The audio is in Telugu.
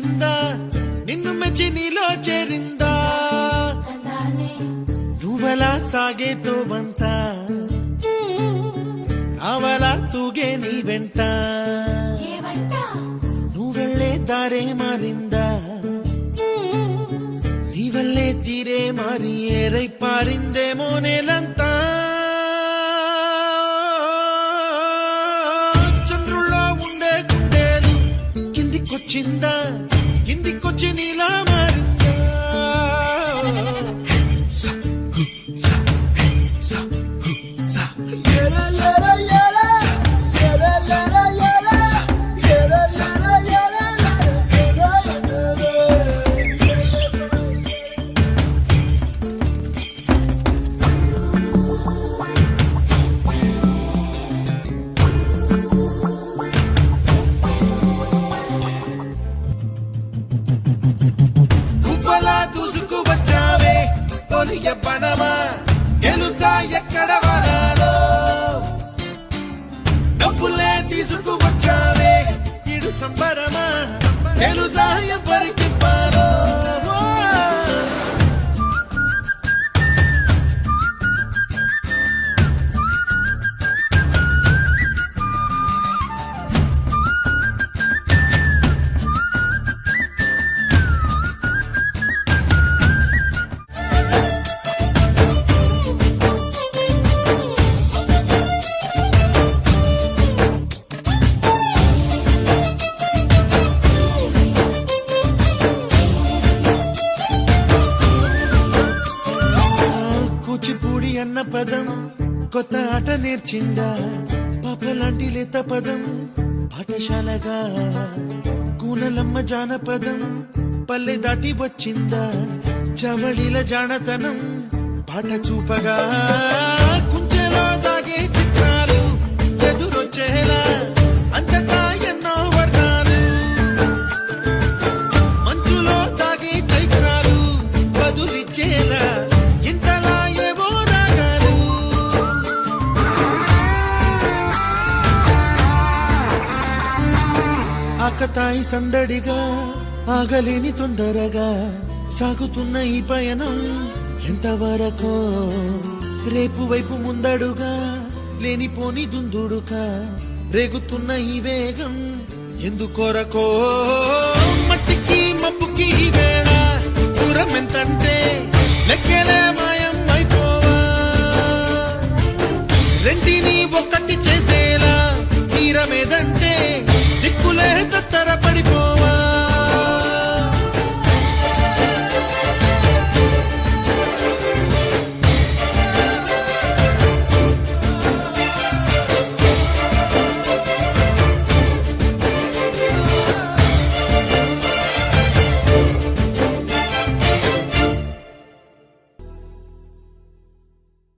వచ్చిందా నిన్ను మెచ్చి నీలో చేరిందా నువ్వెలా సాగేతో బంత నావలా తూగే నీ వెంట నువ్వెళ్ళే దారే మారిందా నీవల్లే తీరే మారి ఏరై పారిందేమో నేలంతా చంద్రుల్లో ఉండే గుండెలు కిందికొచ్చిందా కిందికొచ్చి నీలా మారిందా దూసుకు వచ్చావే తొలియ పనమా గెలుసా ఎక్కడ వనాలో డబ్బులే తీసుకు వచ్చావే ఇడు సంబరమా గెలుసా ఎవరికి పాలో కూచిపూడి అన్న పదం కొత్త ఆట నేర్చిందా పాపలాంటి లేత పదం పాఠశాలగా కూనలమ్మ జానపదం పల్లె దాటి వచ్చిందా చవళిల జానతనం పాట చూపగా కుంచెలో దాగే చిత్రాలు ఎదురొచ్చేలా అంతటా ఎన్నో వర్ణాలు మంచులో దాగే చైత్రాలు బదులిచ్చేలా ఇంతలా ఏవో రాగాలు ఆకతాయి సందడిగా ఆగలేని తొందరగా సాగుతున్న ఈ పయనం ఎంతవరకో రేపు వైపు ముందడుగా లేనిపోని దుందుడుగా రేగుతున్న ఈ వేగం ఎందుకొరకో మట్టికి మబ్బుకి వేళ దూరం ఎంతంటే లెక్కలే